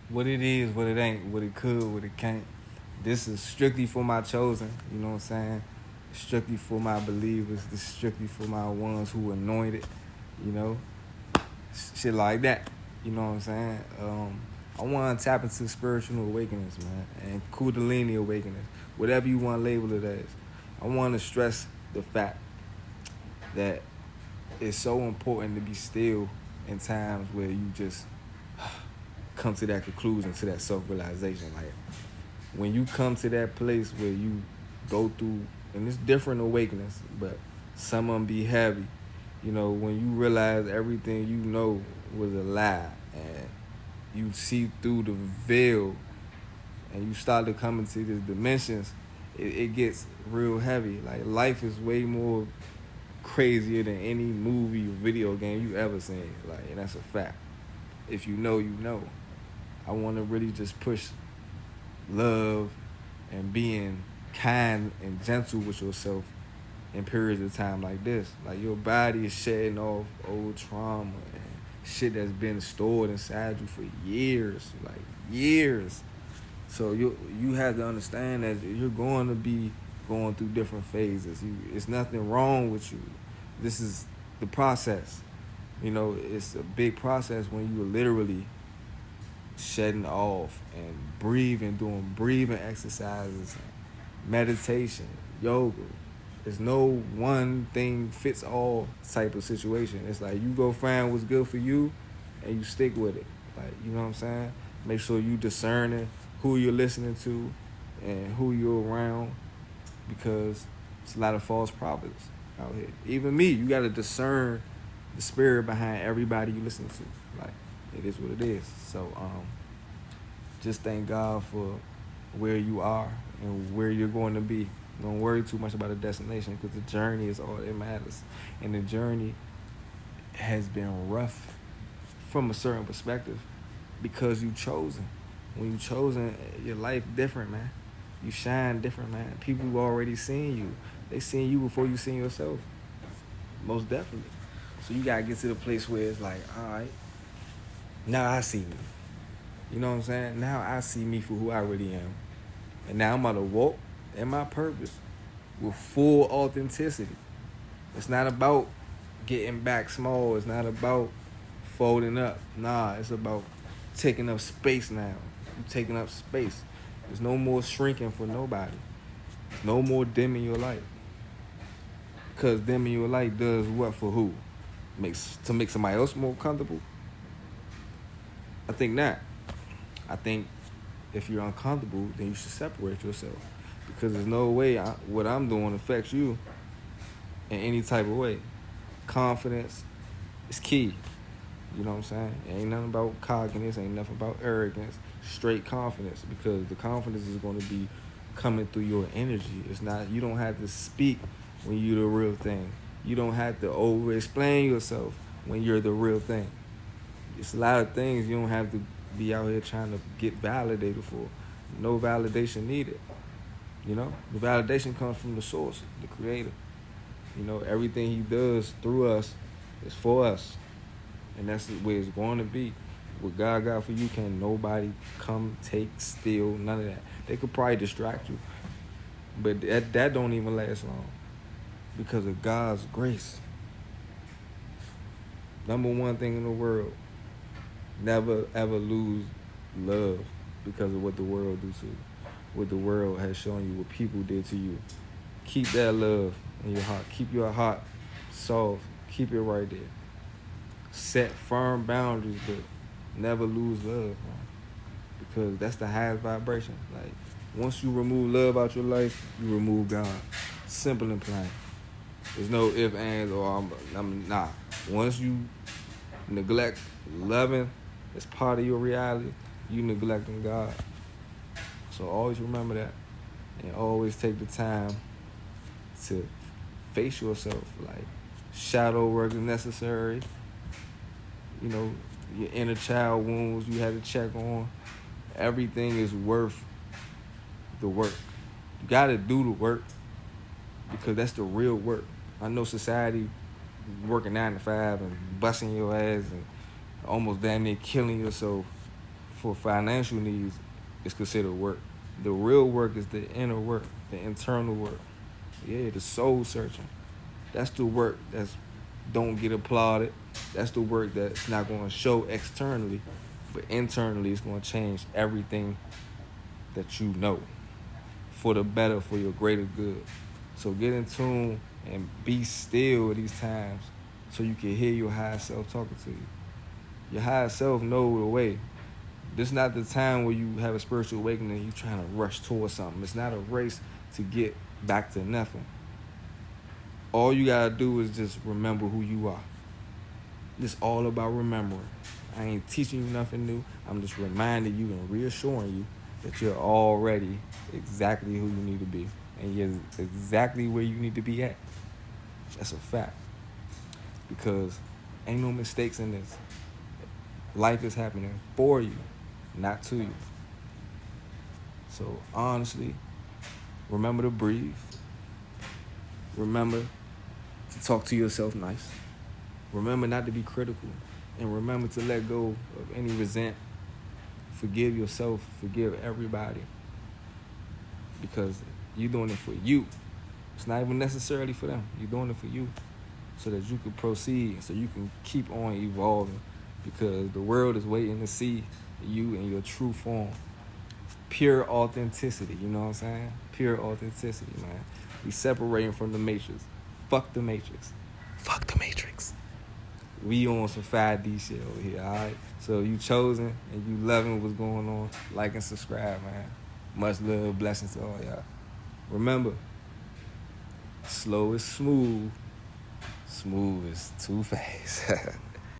what it is, what it ain't, what it could, what it can't. This is strictly for my chosen, you know what I'm saying? Strictly for my believers. This is strictly for my ones who anointed, you know? Shit like that. You know what I'm saying? I want to tap into spiritual awakenings, man, and Kundalini awakenings, whatever you want to label it as. I want to stress the fact that it's so important to be still in times where you just come to that conclusion, to that self-realization. Like, when you come to that place where you go through, and it's different awakenings, but some of them be heavy. You know, when you realize everything you know was a lie, and you see through the veil, and you start to come into these dimensions, it gets real heavy. Like, life is way more crazier than any movie or video game you ever seen. Like, and that's a fact. If you know, you know. I want to really just push love and being kind and gentle with yourself in periods of time like this. Like, your body is shedding off old trauma and shit that's been stored inside you for years, like years. So you have to understand that you're going to be going through different phases. It's nothing wrong with you. This is the process. You know, it's a big process when you are literally shedding off and breathing, doing breathing exercises, meditation, yoga. There's no one thing fits all type of situation. It's like you go find what's good for you and you stick with it. Like, you know what I'm saying? Make sure you discerning who you're listening to and who you're around, because it's a lot of false prophets out here. Even me, you got to discern the spirit behind everybody you listen to. Like, it is what it is. So just thank God for where you are and where you're going to be. Don't worry too much about the destination, because the journey is all that matters. And the journey has been rough from a certain perspective because you chosen. When you chosen, your life different, man. You shine different, man. People already seen you. They seen you before you seen yourself. Most definitely. So you gotta get to the place where it's like, all right, now I see me. You know what I'm saying? Now I see me for who I really am. And now I'm about to walk in my purpose with full authenticity. It's not about getting back small. It's not about folding up. Nah, it's about taking up space now. You taking up space. There's no more shrinking for nobody. There's no more dimming your light. Because dimming your light does what for who? To make somebody else more comfortable? I think not. I think if you're uncomfortable, then you should separate yourself. Because there's no way what I'm doing affects you in any type of way. Confidence is key. You know what I'm saying? It ain't nothing about cockiness, ain't nothing about arrogance. Straight confidence, because the confidence is going to be coming through your energy. It's not, you don't have to speak when you're the real thing. You don't have to over-explain yourself when you're the real thing. It's a lot of things you don't have to be out here trying to get validated for. No validation needed. You know, the validation comes from the source, the creator. You know, everything he does through us is for us. And that's where it's going to be. What God got for you, can nobody come, take, steal, none of that. They could probably distract you, but that don't even last long because of God's grace. Number one thing in the world, never ever lose love because of what the world do to you. What the world has shown you, what people did to you. Keep that love in your heart. Keep your heart soft. Keep it right there. Set firm boundaries, but never lose love, man. Because that's the highest vibration. Like, once you remove love out your life, you remove God. Simple and plain. There's no ifs, ands, or I'm nah. Once you neglect loving as part of your reality, you neglecting God. So always remember that, and always take the time to face yourself. Like, shadow work is necessary. You know, your inner child wounds you had to check on. Everything is worth the work. You gotta do the work because that's the real work. I know society working 9 to 5 and busting your ass and almost damn near killing yourself for financial needs is considered work. The real work is the inner work, the internal work. Yeah, the soul searching. That's the work that's don't get applauded. That's the work that's not going to show externally, but internally it's going to change everything that you know for the better, for your greater good. So get in tune and be still at these times so you can hear your higher self talking to you. Your higher self know the way. This is not the time where you have a spiritual awakening and you're trying to rush towards something. It's not a race to get back to nothing. All you gotta do is just remember who you are. It's all about remembering. I ain't teaching you nothing new. I'm just reminding you and reassuring you that you're already exactly who you need to be. And you're exactly where you need to be at. That's a fact. Because ain't no mistakes in this. Life is happening for you, not to you. So honestly, remember to breathe. Remember to talk to yourself nice. Remember not to be critical. And remember to let go of any resent. Forgive yourself. Forgive everybody. Because you're doing it for you. It's not even necessarily for them. You're doing it for you so that you can proceed, so you can keep on evolving. Because the world is waiting to see you in your true form. Pure authenticity, you know what I'm saying? Pure authenticity, man. We separating from the Matrix. Fuck the Matrix. Fuck the Matrix. We on some 5D shit over here, all right? So you chosen and you loving what's going on, like and subscribe, man. Much love, blessings to all y'all. Remember, slow is smooth. Smooth is too fast.